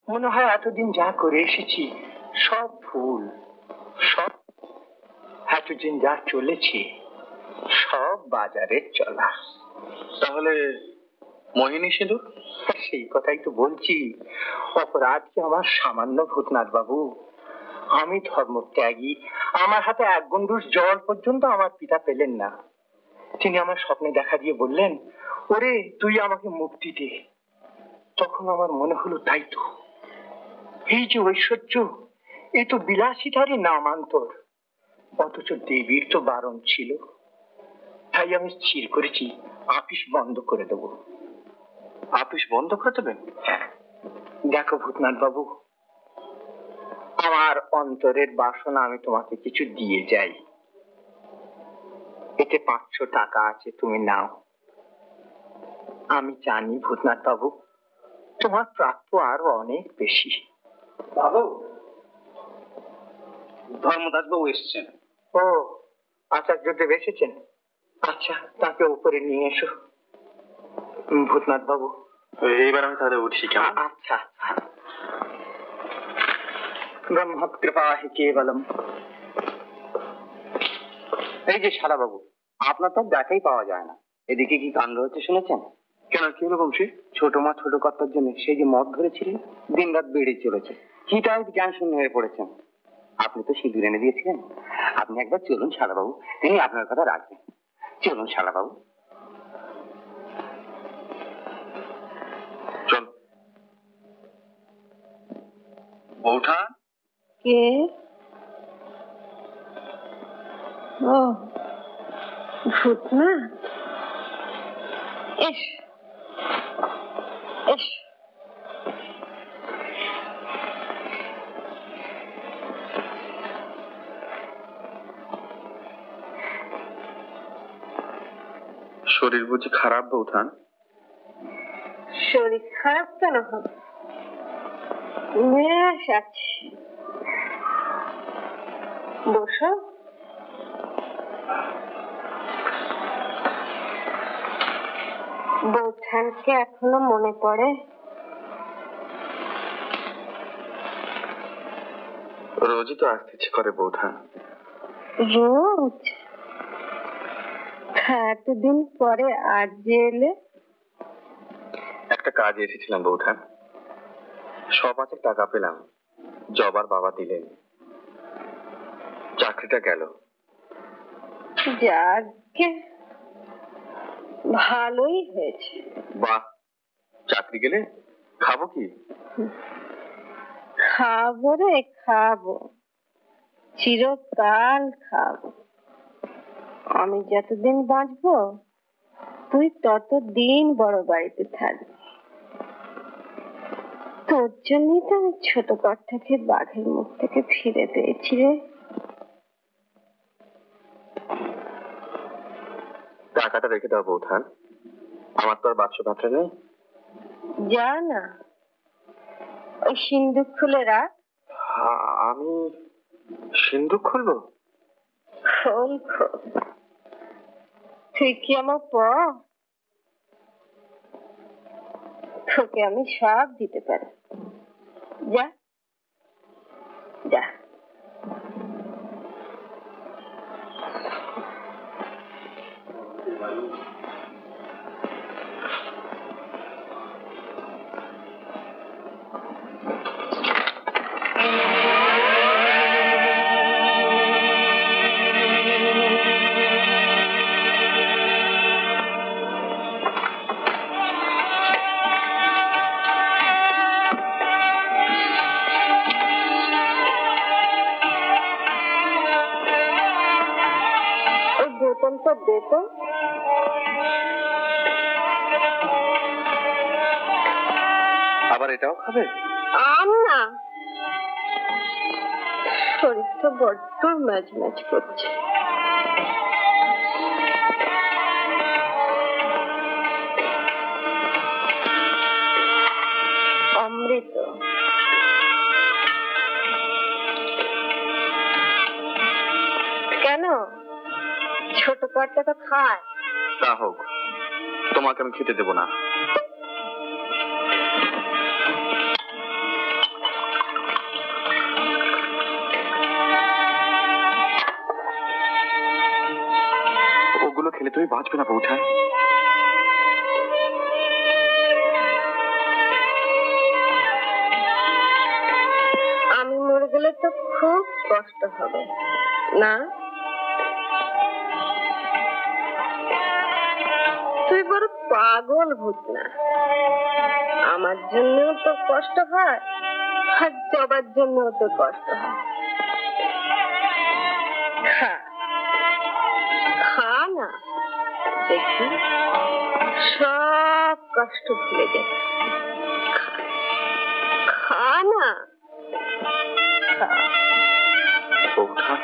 মনে হয় এতদিন যা করে এসেছি সব ভুল, সব এতদিন যা চলেছে সব বাজারের চলা। তাহলে মোহিনী সিঁদুর? সেই কথাই তো বলছি, অপরাধ কি আমার সামান্য ভূতনাথ বাবু? আমি ধর্মত্যাগী, আমার হাতে এক গন্ডুস জল পর্যন্ত আমার পিতা পেলেন না। তিনি আমার স্বপ্নে দেখা দিয়ে বললেন, ওরে তুই আমাকে মুক্তি দে। তখন আমার মনে হলো তাই তো, এই যে ঐশ্বর্য, এ তো বিলাসিতারই নামান্তর, অথচ দেবীর তো বারণ ছিল। তাই আমি স্থির করেছি আপিস বন্ধ করে দেবো। আপিস বন্ধ করে দেবেন? হ্যাঁ, দেখো ভূতনাথ বাবু, আমার অন্তরের বাসনা আমি তোমাকে কিছু দিয়ে যাই। এতে 500 টাকা আছে, তুমি নাও। আমি জানি ভূতনাথ বাবু, তোমার প্রাপ্য আরো অনেক বেশি। বাবু, ধর্মদাস বাবু এসছেন। ও, আচার্যদেব এসেছেন? আচ্ছা, তাকে উপরে নিয়ে এসো। ভূতনাথ বাবু, এইবার আমি তাহলে উঠি কেমন? আচ্ছা। ব্রহ্ম কৃপা হি কেবলম। এই যে শালা বাবু, আপনার তো দেখাই পাওয়া যায় না, এদিকে কি কাণ্ড হচ্ছে শুনেছেন? কেন, কি হলো বংশী? ছোট মা ছোট কর্তার জন্য সেই যে মদ ধরেছিলেন, দিন রাত বেড়ে চলেছে। হিতাহিত জ্ঞান শূন্য হয়ে পড়েছেন। আপনি তো সিঁদুর এনে দিয়েছিলেন, আপনি একবার চলুন শালা বাবু, তিনি আপনার কথা রাখবেন। চলুন শালা বাবু। চল। বৌঠা? কে? ও ভূতনাথ, এস এস। শরীর বুঝি খারাপ বৌঠান? শরীর খারাপ কেন হবে? বেশ আছি, বসো। বৌঠানকে এখনো মনে পড়ে? রোজই তো আসতে ইচ্ছে করে বৌঠান। রোজ? এতদিন পরে আজ যে এলে? একটা কাজে এসেছিলাম বৌঠান, 5 টাকা পেলাম, জবার বাবা দিলেন, চাকরিটা গেল। যাকে ভালোই হয়েছে। বাহ, চাকরি গেলে খাবো কি? খাবো রে খাবো, চিরকাল খাবো। আমি যতদিন বাঁচবো তুই ততদিন বড় বাড়িতে থাকবি। তোর জন্যই তো আমি ছোট কর্তাকে বাঘের মুখ থেকে ফিরে পেয়েছি রে। টাকাটা রেখে দাও বৌঠান, আমার তো আর বাক্স পাত্রে নেই। যা না, ওই সিন্দুক খুলে রাখ। আমি সিন্দুক খুলবো? খোল খোল, তুই কি আমার প? তোকে আমি সব দিতে পারি, যা যা। ওই বোতলটা দে তো। আবার এটাও খাবে? আম না, শরীরটা বড্ড ম্যাচ ম্যাচ করছে। অমৃত। কেন, ছোট কর্তা তো খায়। তা হোক, তোমাকে আমি খেতে দেবো না। থাকলে তুমি বাঁচবে না বৌঠান। আমি মরে গেলে তো খুব কষ্ট হবে না? তুই বড় পাগল ভূত না। আমার জন্যও তো কষ্ট হয়, আর জবার জন্যও তো কষ্ট হয়। খা খা না, দেখি সব কষ্ট ভুলে যাবে। খা না, খা বৌঠান,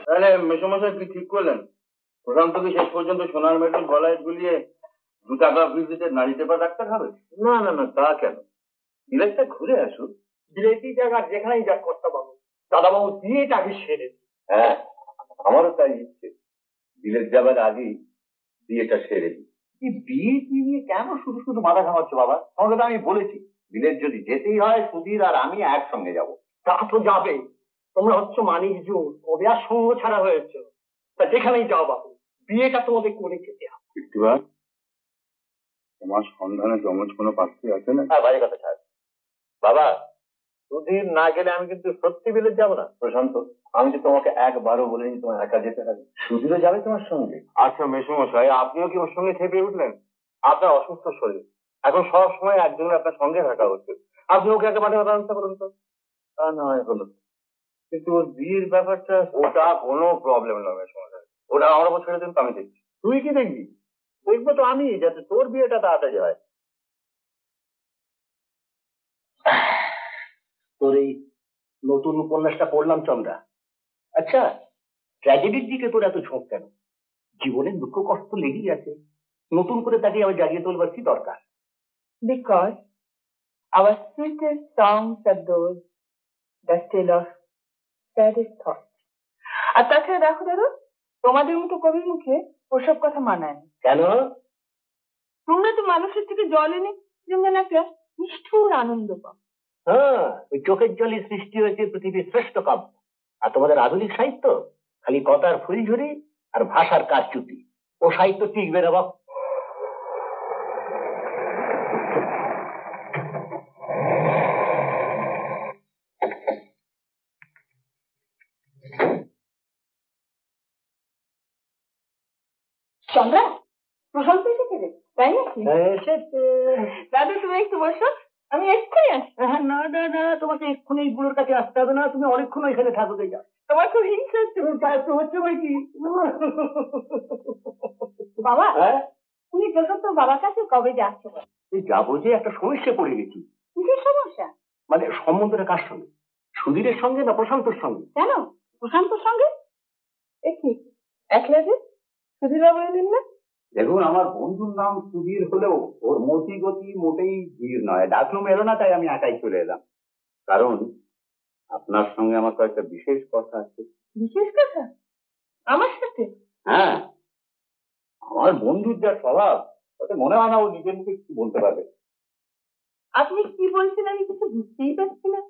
তাহলে মেসোমশাই কি ঠিক করলেন? প্রশান্ত কি শেষ পর্যন্ত সোনার মেডেল গলায় ঝুলিয়ে 2 টাকা ফিস দিতে নারী টেপার ডাক্তার হবে? না না না, তা কেন? বিলেতটা ঘুরে আসুক। বিলেতি জায়গা যেখানেই যাক কর্তা বাবু, দাদাবাবু বিয়েটা আগে সেরে দিন। হ্যাঁ, আমারও তাই ইচ্ছে। বিলেত যাবার আগেই বিয়েটা সেরে দিই। বিয়ে নিয়ে কেন শুধু শুধু মাথা ঘামাচ্ছ বাবা? তোমাকে তো আমি বলেছি, বিলেত যদি যেতেই হয় সুধীর আর আমি একসঙ্গে যাব। তা তো যাবে, তোমরা হচ্ছে মানিক জোর, কবে আর সঙ্গ ছাড়া হয়েছে। তা যেখানেই যাও বাবু, বিয়েটা তোমাদের করে যেতে হবে। কীর্তিবাস, তোমার সন্ধানে জমজ কোনো পাত্রী আছে না? হ্যাঁ, বাজে কথা ছাড় বাবা। সুধীর না গেলে আমি কিন্তু সত্যি বিলেত যাবো না। প্রশান্ত, আমি তো তোমাকে একবারও বলিনি তোমার একা যেতে হবে। সুধীরও যাবে তোমার সঙ্গে। আচ্ছা মেসোমশাই, আপনিও কি ওর সঙ্গে খেপে উঠলেন? আপনার অসুস্থ শরীর, এখন সব সময় একজনের আপনার সঙ্গে থাকা উচিত। আপনি ওকে একে পাঠানোর ব্যবস্থা করুন তো। তা নয় হলো, কিন্তু ওর বিয়ের ব্যাপারটা। ওটা কোনো প্রবলেম নয় মেসোমশাই, ওটা আমার উপর ছেড়ে দিন, তো আমি দেখছি। তুই কি দেখবি? দেখবো তো আমি, যাতে তোর বিয়েটা তাড়াতাড়ি হয়। তোর এই নতুন উপন্যাসটা পড়লাম চন্দ্রা। আচ্ছা, ট্র্যাজেডির দিকে তোর এত ঝোঁক কেন? জীবনের দুঃখ কষ্ট লেগেই আছে, নতুন করে তাকে আবার জাগিয়ে তোলবার কি দরকার? Because our sweetest songs are those that tell of saddest thoughts. আর তাছাড়া দেখো দাদা, তোমাদের মতো কবির মুখে ওসব কথা মানায় না। কেন? তোমরা তো মানুষের থেকে জল এনে যেমন একটা নিষ্ঠুর আনন্দ পাও। হ্যাঁ, ওই চোখের জলই সৃষ্টি হয়েছে পৃথিবীর শ্রেষ্ঠ কাব্য। আর তোমাদের আধুনিক সাহিত্য খালি কথার ফুলঝুরি আর ভাষার কারচুপি। ও সাহিত্য টিকবে না বাপ। চন্দ্রা, প্রশান্ত এসেছে রে, তাই নাকি? এসেছে। দাদা তুমি একটু বসো, আমি এক্ষুনি আসছি। হ্যাঁ, না না না, তোমাকে এক্ষুনি এই বুড়োর কাছে আসতে হবে না, তুমি অনেকক্ষণ এখানে থাকো। যাও। তোমার খুব হিংসা হচ্ছে। তো হচ্ছে বই কি? বাবা, হ্যাঁ, তুমি প্রশান্ত বাবার কাছে কবে যাচ্ছ? এই যাবো যে একটা সমস্যা পড়ে গেছি। কিসের সমস্যা? মানে সম্বন্ধটা কার সঙ্গে? সুধীরের সঙ্গে না প্রশান্তর সঙ্গে? কেন, প্রশান্তর সঙ্গে? কি একলা যে সুধীরবাবু এলেন না? দেখুন, আমার বন্ধুর নাম সুধীর হলেও ওর মতি গতি মোটেই ধীর নয়। ডাকলুম এলো না, তাই আমি একাই চলে এলাম। কারণ আপনার সঙ্গে আমার কয়েকটা বিশেষ কথা আছে। বিশেষ কথা? আমার সাথে? হ্যাঁ, আমার বন্ধুর যা স্বভাব, তাতে মনে হয় না ও নিজের মুখে কিছু বলতে পারবে। আপনি কি বলছেন আমি কিছু বুঝতেই পারছি না।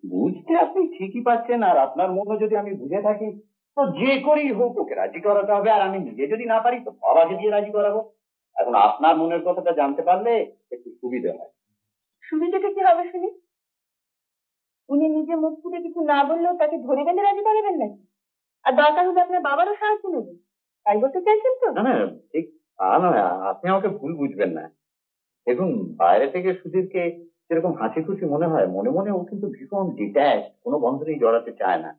বুঝতে আপনি ঠিকই পাচ্ছেন, আর আপনার মনে যদি আমি বুঝে থাকি, তো যে করেই হোক ওকে রাজি করাতে হবে। আর আমি নিজে যদি না পারি তো বাবাকে দিয়ে রাজি করাবো। এখন আপনার মনের কথাটা জানতে পারলে একটু সুবিধা হয়। সুবিধাটা কি হবে শুনি? উনি নিজে মুখ ফুটে কিছু না বললেও তাকে ধরে বেঁধে রাজি করাবেন নাকি? আর দরকার হলে আপনার বাবারও সাহায্য নেবেন, তাই বলতে চাইছেন তো? না না, ঠিক তা নয়, আপনি আমাকে ভুল বুঝবেন না। দেখুন, বাইরে থেকে সুধীরকে যেরকম হাসি খুশি মনে হয়, মনে মনে ও কিন্তু ভীষণ ডিট্যাচ, কোনো বন্ধনেই জড়াতে চায় না।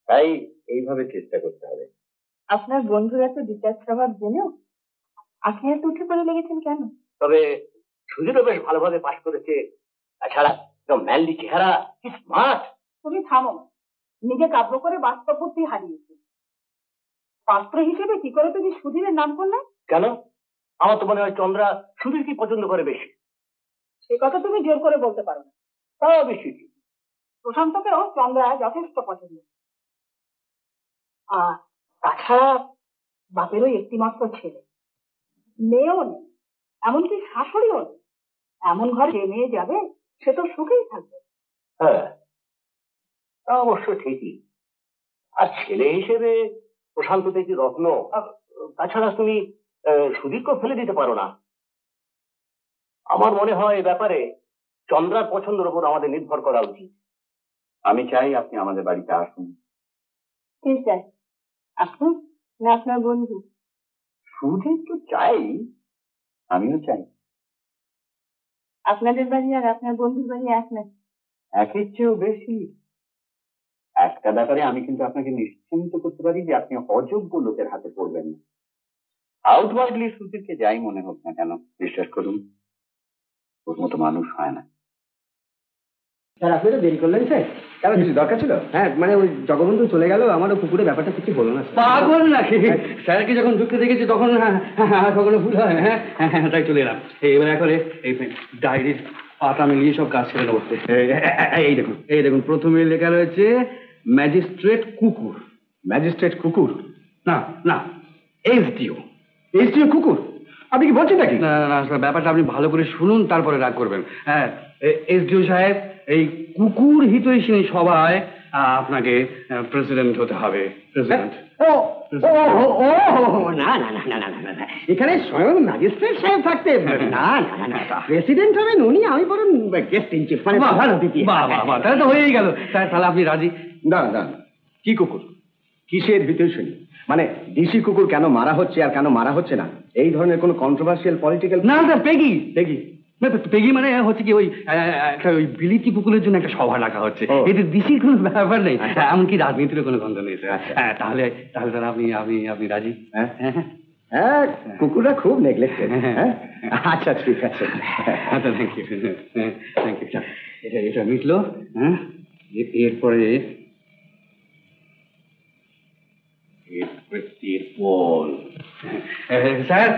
তাই এইভাবে চেষ্টা করতে হবে। আপনার বন্ধুরা তো ডিটাচ স্বভাব জেনেও আপনি এত উঠে পড়ে লেগেছেন কেন? তবে সুধীরও বেশ ভালোভাবে পাশ করেছে। তাছাড়া ম্যানলি চেহারা, কি স্মার্ট। তুমি থামো, নিজে কাব্য করে বাস্তব বুদ্ধি হারিয়েছে। পাত্র হিসেবে কি করে তুমি সুধীরের নাম করলে? কেন? আমার তো মনে হয় চন্দ্রা সুধীর কি পছন্দ করে বেশি। সে কথা তুমি জোর করে বলতে পারো না। তা বেশি কি? প্রশান্তকেও চন্দ্রা যথেষ্ট পছন্দ। আর তাছাড়া বাপেরও একটি মাত্র ছেলে, মেয়েও নেই। এমনকি শাশুড়িও নেই। এমন ঘরে যে মেয়ে যাবে সে তো সুখেই থাকবে। হ্যাঁ, তা অবশ্য ঠিকই। আর ছেলে হিসেবে প্রশান্ত দেখি রত্ন। তাছাড়া তুমি সুদীপকে ফেলে দিতে পারো না। আমার মনে হয় এ ব্যাপারে চন্দ্রার পছন্দের উপর আমাদের নির্ভর করা উচিত। আমি চাই আপনি আমাদের বাড়িতে আসুন। কি চাই, আপনি না আপনার বন্ধু? সুদীপ তো চাই, আমিও চাই। আপনাদের বাড়ি আর আপনার বন্ধুর বাড়ি এক নাকি? একের চেয়েও বেশি। একটা ব্যাপারে আমি কিন্তু আপনাকে নিশ্চিন্ত করতে পারি যে আপনি অযোগ্য লোকের হাতে পড়বেন না। আউটওয়ার্ডলি সুদীপকে যাই মনে হোক না কেন, বিশ্বাস করুন ওর মতো মানুষ হয় না। স্যার আপনি তো দেরি করলেন স্যার। কেন কিছু দরকার ছিল? হ্যাঁ মানে ওই জগবন্ধু চলে গেল, আমারও পুকুরের ব্যাপারটা কিছু বলো না। পাগল নাকি? স্যারকে যখন ঢুকতে দেখেছি তখন কখনো ভুল হয়। হ্যাঁ হ্যাঁ তাই চলে এলাম। এবার এখন এই ডায়েরির পাতা মিলিয়ে সব কাজ ছেড়ে নেবো। এই দেখুন প্রথমে লেখা রয়েছে ম্যাজিস্ট্রেট কুকুর। ম্যাজিস্ট্রেট কুকুর? না না, এসডিও। এসডিও কুকুর? আপনি কি বলছেন নাকি? না না ব্যাপারটা আপনি ভালো করে শুনুন, তারপরে রাগ করবেন। হ্যাঁ, এসডিও সাহেব, এই কুকুর হিতৈষিণী সভায় আপনাকে প্রেসিডেন্ট হতে হবে। প্রেসিডেন্ট? না না না না না না না, এখানে স্বয়ং ম্যাজিস্ট্রেট সাহেব থাকতে। না না না, প্রেসিডেন্ট হবেন উনি, আমি বরং গেস্ট ইন চিফ, মানে প্রধান অতিথি। তাহলে তো হয়েই গেল। তাহলে আপনি রাজি? না না, কি কুকুর? কিসের হিতৈষিণী? মানে ডিসি কুকুর কেন মারা হচ্ছে আর কেন মারা হচ্ছে না, এই ধরনের কোনো কন্ট্রোভার্সিয়াল পলিটিক্যাল? না স্যার, পেগি। পেগি পেগি মানে হচ্ছে কি ওই একটা ওই বিলিতি কুকুরের জন্য একটা সভা ডাকা হচ্ছে। এতে ডিসির কোনো ব্যাপার নেই, এমনকি রাজনীতির কোনো গন্ধ নেই স্যার। হ্যাঁ তাহলে তাহলে স্যার আপনি রাজি? হ্যাঁ হ্যাঁ, কুকুররা খুব নেগলেক্টেড। আচ্ছা ঠিক আছে, আচ্ছা থ্যাংক ইউ থ্যাংক ইউ। এটা মিটলো। হ্যাঁ, এরপরে তেরপল। Sir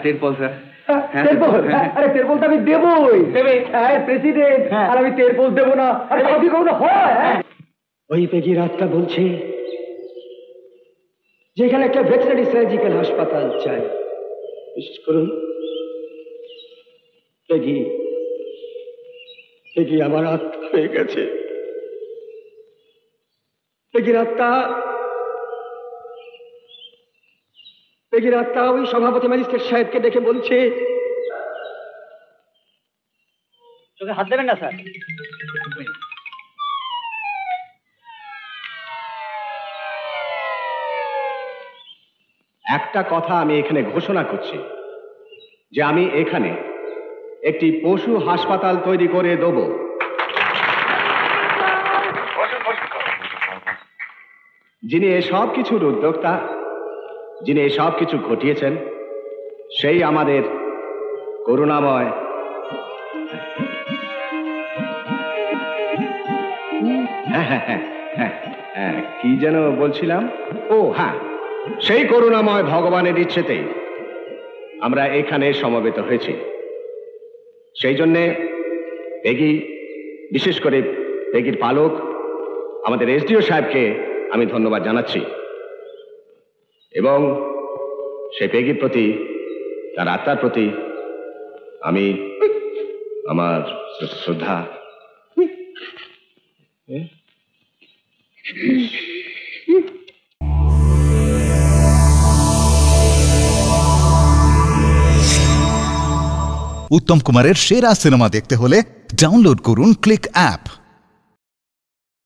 তেরপল sir. তেরপল? আরে তেরপল তো আমি দেবই। দেবে প্রেসিডেন্ট, আর আমি তেরপল দেবো না? আরে কখনো কখনো হয়। ওই পেগি রাতটা বলছে যে এখানে একটা ভেটেরিনারি সার্জিক্যাল হাসপাতাল চাই। বিশেষ করুন পেগি, পেগি আমার আত্মা হয়ে গেছে। পেগির আত্মা ওই সভাপতি ম্যাজিস্ট্রেট সাহেবকে দেখে বলছে, চোখে হাত দেবেন না স্যার। একটা কথা আমি এখানে ঘোষণা করছি যে আমি এখানে একটি পশু হাসপাতাল তৈরি করে দেব। যিনি এসব কিছুর উদ্যোক্তা, যিনি এসব কিছু ঘটিয়েছেন, সেই আমাদের করুণাময় কি যেন বলছিলাম, ও হ্যাঁ, সেই করুণাময় ভগবানের ইচ্ছেতেই আমরা এখানে সমবেত হয়েছি। সেই জন্যে পেগি, বিশেষ করে পেগির পালক আমাদের এসডিও সাহেবকে আমি ধন্যবাদ জানাচ্ছি এবং সেই পেগির প্রতি, তার আত্মার প্রতি আমি আমার শ্রদ্ধা। উত্তম কুমারের সেরা সিনেমা দেখতে হলে ডাউনলোড করুন ক্লিক অ্যাপ।